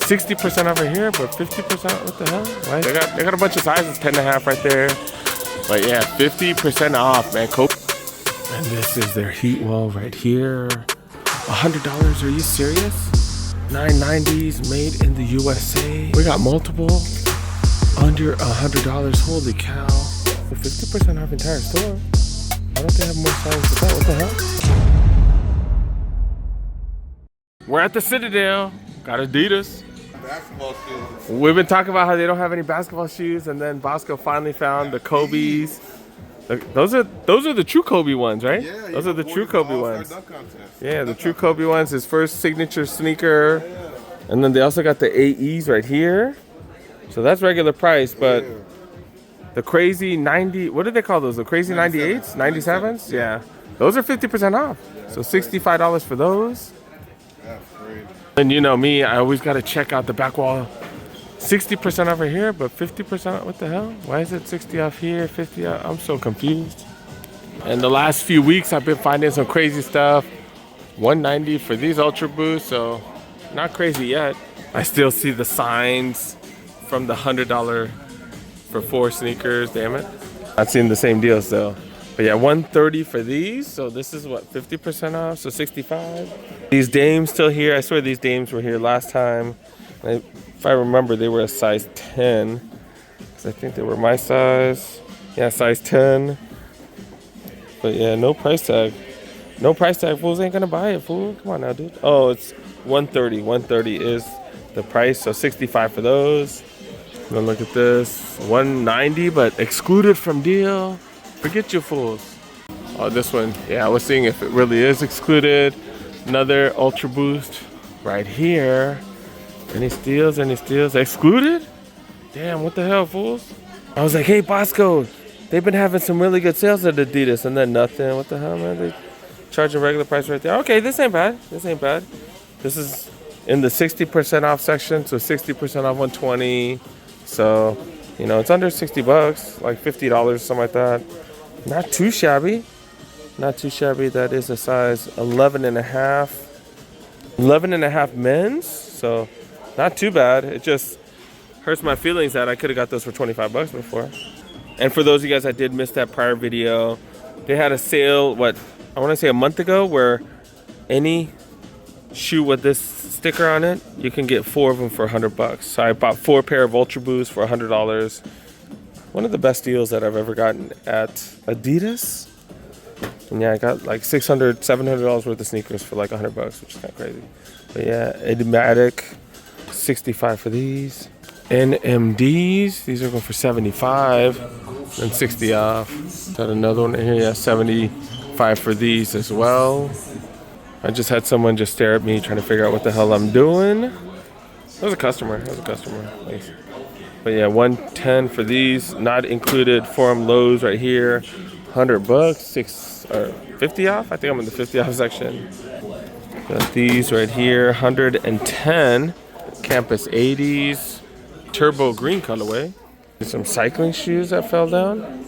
60% over here, but 50%. What the hell? Why? They got a bunch of sizes, 10.5 right there. But yeah, 50% off, man. And this is their heat wall right here. $100? Are you serious? 990s, made in the USA. We got multiple under $100. Holy cow! 50% off entire store. Why don't they have more sizes than that? What the hell? We're at the Citadel. Got Adidas. Basketball shoes. We've been talking about how they don't have any basketball shoes, and then Bossco finally found the Kobe's. Those are the true Kobe ones, right? Yeah, those are the true Kobe ones. Yeah, the true contest. Kobe ones. His first signature sneaker, and then they also got the AEs right here. So that's regular price, but the crazy 90. What do they call those? The crazy 98s, 97s? Yeah, those are 50% off. So $65 for those. That's great. And you know me, I always got to check out the back wall. 60% over here, but 50%. What the hell? Why is it 60 off here, 50 off? I'm so confused. And the last few weeks, I've been finding some crazy stuff. 190 for these Ultra Boosts, so not crazy yet. I still see the signs from the $100 for 4 sneakers. Damn it! Not seeing the same deals though. But yeah, 130 for these. So this is what, 50% off. So 65. These Dames still here. I swear these Dames were here last time. If I remember, they were a size 10. Because I think they were my size. Yeah, size 10. But yeah, no price tag. No price tag. Fools ain't gonna buy it, fool. Come on now, dude. Oh, it's 130. 130 is the price. So 65 for those. Now look at this. 190, but excluded from deal. Forget you fools. Oh, this one. Yeah, I was seeing if it really is excluded. Another Ultra Boost right here. Any steals? Any steals? Excluded? Damn, what the hell, fools? I was like, hey, Bossco, they've been having some really good sales at Adidas, and then nothing. What the hell, man? They charge a regular price right there. Okay, this ain't bad. This ain't bad. This is in the 60% off section, so 60% off 120. So, you know, it's under 60 bucks, like $50, something like that. Not too shabby. Not too shabby. That is a size 11 and a half. 11 and a half men's, so not too bad. It just hurts my feelings that I could have got those for 25 bucks before. And for those of you guys that did miss that prior video, they had a sale, I want to say a month ago, where any shoe with this sticker on it, you can get 4 of them for 100 bucks. So I bought 4 pair of Ultra Boosts for $100. One of the best deals that I've ever gotten at Adidas. And yeah, I got like $600, $700 worth of sneakers for like 100 bucks, which is kind of crazy. But yeah, Adimatic, 65 for these. NMDs, these are going for 75 and 60 off. Got another one here, yeah, 75 for these as well. I just had someone just stare at me trying to figure out what the hell I'm doing. That was a customer. Thanks. But yeah, 110 for these, not included. Forum lows right here, 100 bucks, 50 off. I think I'm in the 50 off section. Got these right here, 110. Campus 80s, turbo green colorway. Some cycling shoes that fell down.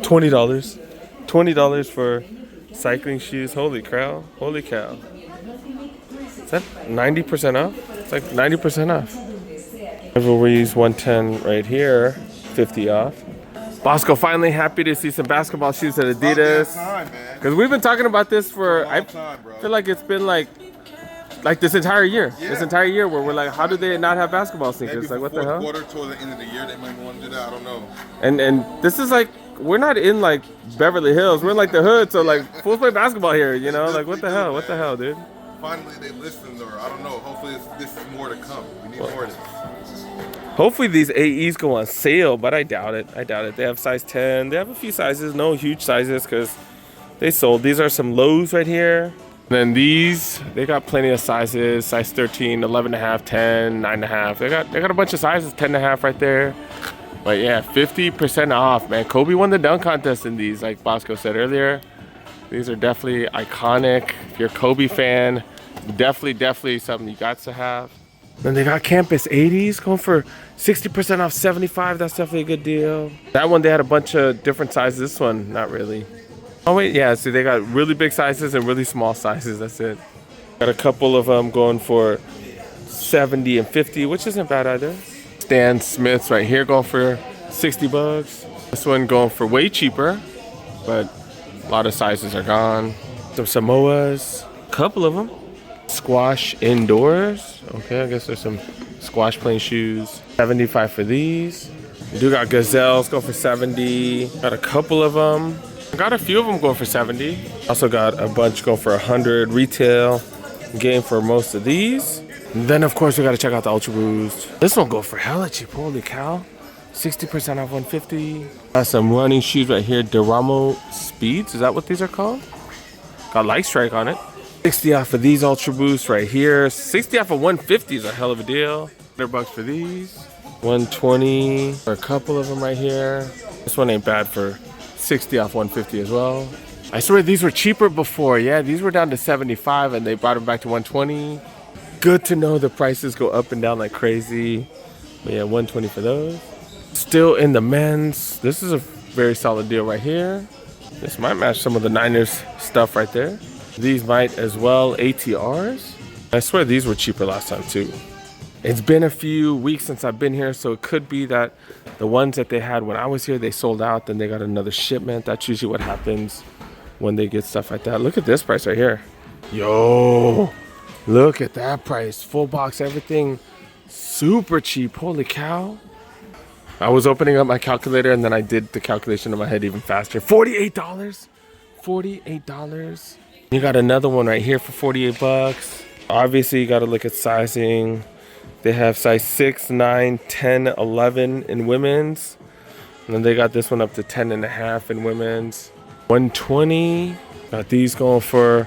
$20. $20 for cycling shoes. Holy cow. Holy cow. Is that 90% off? It's like 90% off. Rivalries 110 right here, 50 off. Bossco finally happy to see some basketball shoes at Adidas. Because we've been talking about this for, I feel like it's been like this entire year. Yeah. This entire year where we're like, how do they not have basketball sneakers? Maybe like, what the hell? Quarter toward the end of the year, they might want to do that. I don't know. And this is like, we're not in like Beverly Hills. We're in like the hood. So like, fools play basketball here, you know? Like, what the hell? What the hell, dude? Finally, they listened, or I don't know. Hopefully, this is more to come. We need more of this. Hopefully these AEs go on sale, but I doubt it. They have size 10. They have a few sizes, no huge sizes because they sold. These are some lows right here. And then these, they got plenty of sizes. Size 13, 11 and a half, 10, 9 and a half. They got a bunch of sizes, 10 and a half right there. But yeah, 50% off, man. Kobe won the dunk contest in these, like Bossco said earlier. These are definitely iconic. If you're a Kobe fan, definitely something you got to have. Then they got Campus 80s going for 60% off 75. That's definitely a good deal. That one, they had a bunch of different sizes. This one, not really. Oh wait, yeah, see they got really big sizes and really small sizes. That's it. Got a couple of them going for 70 and 50, which isn't bad either. Stan Smith's right here going for 60 bucks. This one going for way cheaper, but a lot of sizes are gone. Some Samoas, a couple of them. Squash indoors. Okay, I guess there's some squash playing shoes. 75 for these. We do got Gazelles going for 70. Got a couple of them. Got a few of them going for 70. Also got a bunch going for 100 retail. Game for most of these. And then of course we gotta check out the Ultra Boost. This one go for hella cheap. Holy cow. 60% off 150. Got some running shoes right here. Duramo Speeds. Is that what these are called? Got Light Strike on it. 60 off of these Ultra Boosts right here. 60 off of 150 is a hell of a deal. $100 for these. 120 for a couple of them right here. This one ain't bad for 60 off 150 as well. I swear these were cheaper before. Yeah, these were down to 75 and they brought them back to 120. Good to know the prices go up and down like crazy. But yeah, 120 for those. Still in the men's. This is a very solid deal right here. This might match some of the Niners stuff right there. These might as well. ATRs. I swear these were cheaper last time too. It's been a few weeks since I've been here, so it could be that the ones that they had when I was here, they sold out, then they got another shipment. That's usually what happens when they get stuff like that. Look at this price right here. Yo, look at that price. Full box, everything super cheap. Holy cow. I was opening up my calculator and then I did the calculation in my head even faster. $48. $48. You got another one right here for 48 bucks. Obviously you got to look at sizing. They have size 6, 9, 10, 11 in women's. And then they got this one up to 10 and a half in women's. 120. Got these going for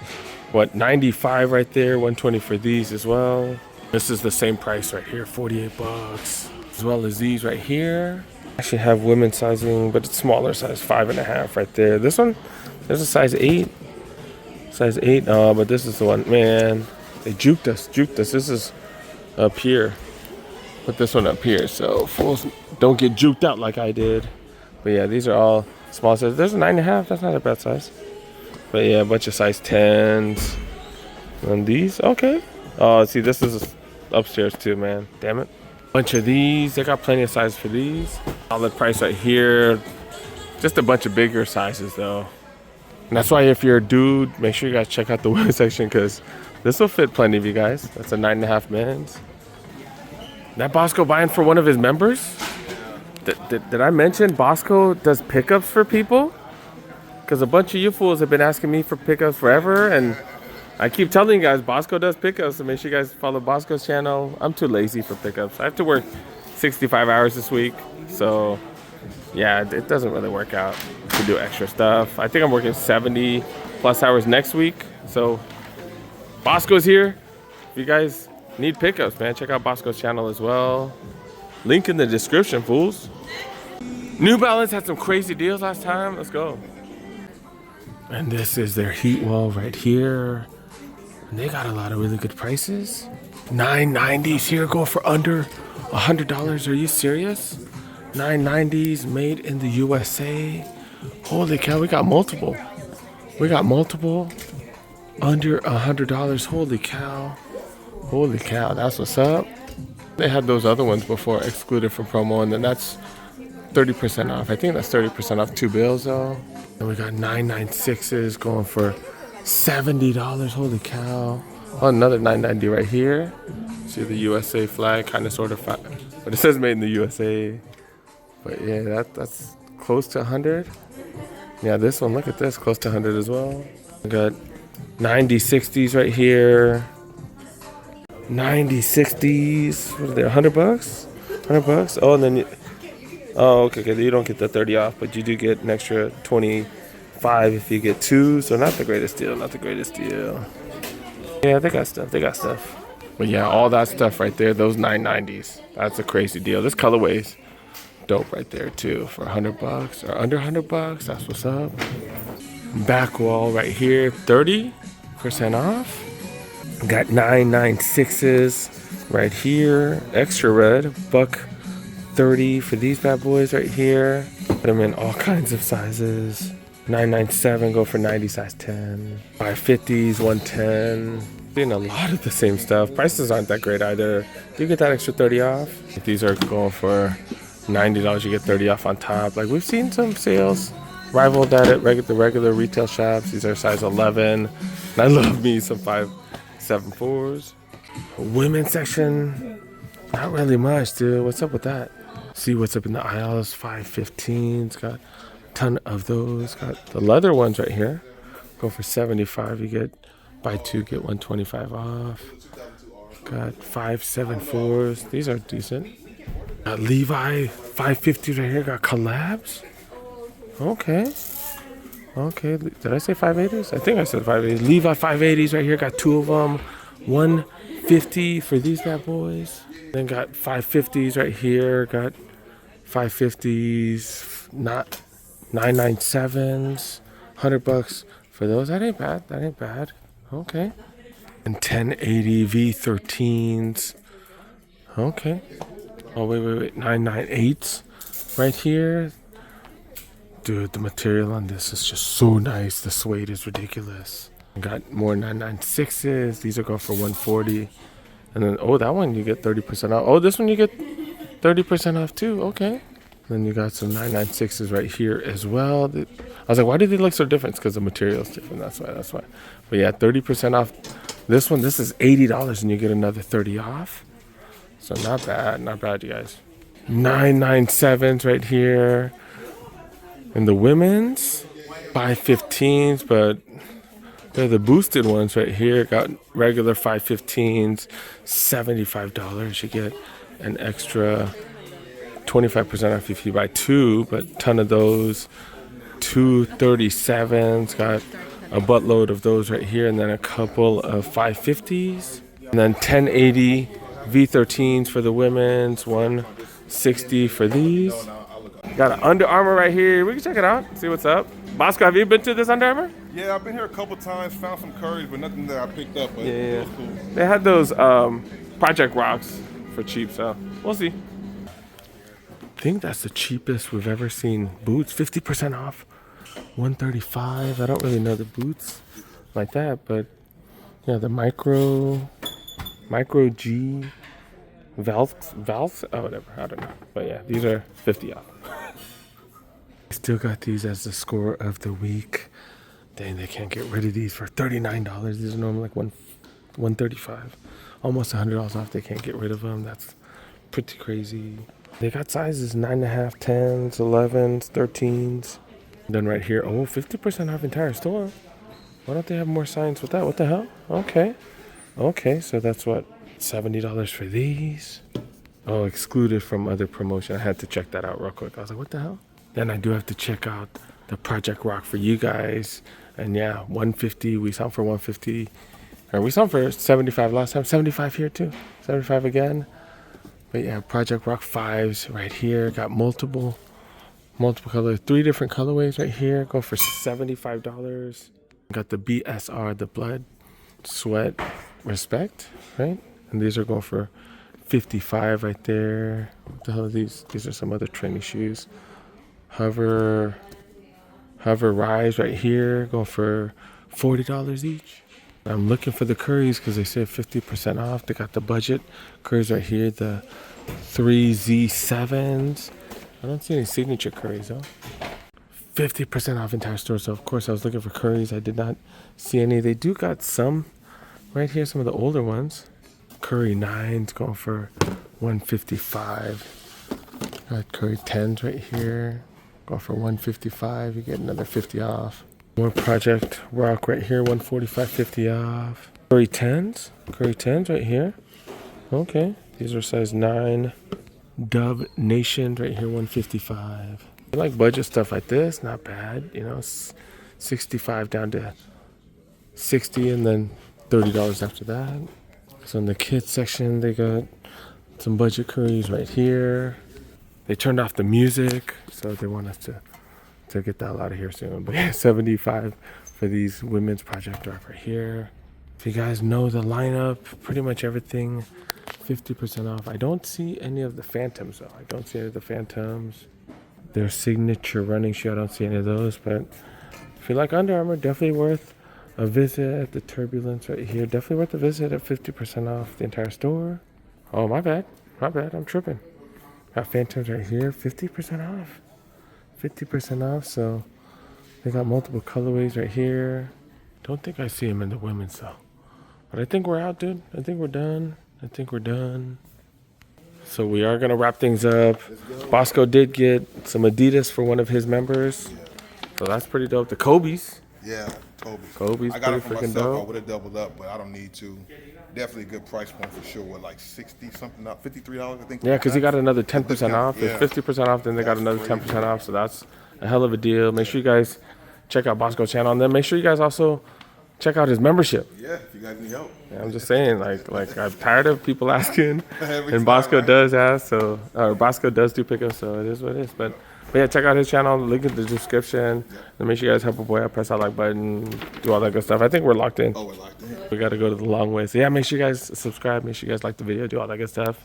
what, 95 right there. 120 for these as well. This is the same price right here, 48 bucks. As well as these right here. Actually have women's sizing, but it's smaller, size 5 and a half right there. This one, there's a size 8. Size 8, but this is the one, man. They juked us. This is up here. Put this one up here, so fools don't get juked out like I did. But yeah, these are all small sizes. There's a 9.5. That's not a bad size. But yeah, a bunch of size 10s. And these, okay. Oh, see, this is upstairs too, man. Damn it. Bunch of these. They got plenty of size for these. Solid price right here. Just a bunch of bigger sizes though. And that's why if you're a dude, make sure you guys check out the women's section because this will fit plenty of you guys. That's a 9.5 men's. That Bossco buying for one of his members? Did I mention Bossco does pickups for people? Because a bunch of you fools have been asking me for pickups forever, and I keep telling you guys Bossco does pickups, so make sure you guys follow Bossco's channel. I'm too lazy for pickups. I have to work 65 hours this week, so yeah, it doesn't really work out to do extra stuff. I think I'm working 70 plus hours next week, so Bossco's here. If you guys need pickups, man, check out Bossco's channel as well. Link in the description, fools. New Balance had some crazy deals last time. Let's go. And this is their heat wall right here. And they got a lot of really good prices. 990s here go for under $100. Are you serious? 990s made in the USA. Holy cow, we got multiple. Under $100. Holy cow. Holy cow, that's what's up. They had those other ones before excluded from promo, and then that's 30% off. I think that's 30% off 2 bills though. And we got 996s going for $70. Holy cow. Oh, another 990 right here. See the USA flag, kind of sort of, but it says made in the USA. But yeah, that's close to 100. Yeah, this one, look at this, close to 100 as well. We got 9060s right here. 9060s. What are they? $100? $100? Oh, and then okay, you don't get the 30 off, but you do get an extra 25 if you get 2. So not the greatest deal. Yeah, they got stuff. But yeah, all that stuff right there, those 990s. That's a crazy deal. This colorway's dope right there too for $100 or under $100. That's what's up. Back wall right here, 30% off. Got 996s right here, extra red, $130 for these bad boys right here. Put them in all kinds of sizes. 997 go for 90 size 10. 550s 110. Seeing a lot of the same stuff. Prices aren't that great either. You get that extra 30 off. These are going for $90. You get 30 off on top. Like we've seen some sales rival that at the regular retail shops. These are size 11. And I love me some 5.74s. Women's section, not really much, dude. What's up with that? See what's up in the aisles. 5.15s. Got a ton of those. Got the leather ones right here. Go for 75. You get buy two, get 125 off. Got 5.74s. These are decent. Got Levi 5.50s right here. Got collabs. Okay. Okay. Did I say 5.80s? I think I said 5.80s. Levi 5.80s right here. Got two of them. 150 for these bad boys. Then got 5.50s right here. Got 5.50s. Not 997s. $100 for those. That ain't bad. That ain't bad. Okay. And 1080 V13s. Okay. Oh, wait. 998s right here. Dude, the material on this is just so nice. The suede is ridiculous. Got more 996s. These are going for 140. And then, oh, that one you get 30% off. Oh, this one you get 30% off too. Okay. Then you got some 996s right here as well. I was like, why do they look so different? It's because the material is different. That's why. But yeah, 30% off. This one, this is $80 and you get another 30 off. So not bad, you guys. 997s right here. And the women's 5.15s, but they're the boosted ones right here. Got regular 5.15s, $75. You get an extra 25% off if you buy two, but ton of those. 237s, got a buttload of those right here, and then a couple of 550s, and then 1080 V13s for the women's, 160 for these. Got an Under Armour right here. We can check it out, see what's up. Bossco, have you been to this Under Armour? Yeah, I've been here a couple times, found some curries, but nothing that I picked up, but it was cool. They had those Project Rocks for cheap, so we'll see. I think that's the cheapest we've ever seen. Boots, 50% off, 135. I don't really know the boots like that, but yeah, the micro G valves, oh whatever, I don't know. But yeah, these are 50 off. Still got these as the score of the week. Dang, they can't get rid of these for $39. These are normally like $135, almost $100 off. They can't get rid of them. That's pretty crazy. They got sizes 9.5, 10s, 11s, 13s. Then right here, oh, 50% off entire store. Why don't they have more signs with that? What the hell? Okay, so that's what, $70 for these. Oh, excluded from other promotion. I had to check that out real quick. I was like, what the hell? Then I do have to check out the Project Rock for you guys. And yeah, 150. We saw for 150. Or we saw for 75 last time. 75 here too. 75 again. But yeah, Project Rock 5s right here. Got multiple colors. 3 different colorways right here. Go for $75. Got the BSR, the Blood, Sweat, Respect, right? And these are going for $55 right there. What the hell are these? These are some other trendy shoes. Hover Rise right here, going for $40 each. I'm looking for the curries because they said 50% off. They got the budget curries right here, the 3Z7s. I don't see any signature curries though. 50% off entire store. So of course I was looking for curries. I did not see any. They do got some right here, some of the older ones. Curry 9s going for $155. Got Curry 10s right here. Go for $155. You get another 50 off. More Project Rock right here, $145, 50 off. Curry 10s right here. Okay, these are size 9. Dove Nation right here, $155. I like budget stuff like this, not bad. You know, 65 down to 60, and then $30 after that. So in the kids section, they got some budget curries right here. They turned off the music, so they want us to get that out of here soon. But yeah, 75 for these women's Project Rock right here. If you guys know the lineup, pretty much everything 50% off. I don't see any of the Phantoms though. I don't see any of the Phantoms. Their signature running shoe, I don't see any of those. But if you like Under Armour, definitely worth a visit at the Turbulence right here. Definitely worth a visit at 50% off the entire store. Oh, my bad. My bad. I'm tripping. Got Phantoms right here. 50% off. 50% off. So they got multiple colorways right here. Don't think I see them in the women's though. But I think we're out, dude. I think we're done. I think we're done. So we are going to wrap things up. Bossco did get some Adidas for one of his members. So that's pretty dope. The Kobe's. Yeah, Kobe's I got it pretty for freaking myself. dope. I would have doubled up, but I don't need to. Definitely a good price point for sure. What, like 60 something up, $53, I think. Yeah, because he got another 10% off. Yeah. It's 50% off, then they got another 10% off. So that's a hell of a deal. Make sure you guys check out Bossco's channel. And then make sure you guys also check out his membership. Yeah, if you guys need help. Yeah, I'm just saying, like I'm tired of people asking, Every and time, Bossco right? does ask, so Bossco does do pickups, so it is what it is. But yeah, check out his channel. Link in the description. And make sure you guys help a boy out, press that like button, do all that good stuff. I think we're locked in. Oh, we're locked in. We got to go to the long way. So yeah, make sure you guys subscribe. Make sure you guys like the video, do all that good stuff.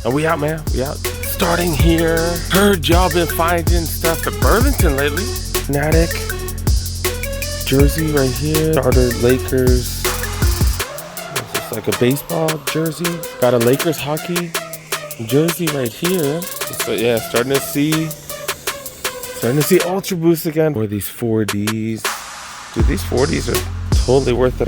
And we out, man. We out. Starting here. Heard y'all been finding stuff at Burlington lately. Fnatic. Jersey right here. Starter Lakers. It's just like a baseball jersey. Got a Lakers hockey jersey right here. So yeah, starting to see Ultra Boost again. Or these 4Ds. Dude, these 4Ds are totally worth it.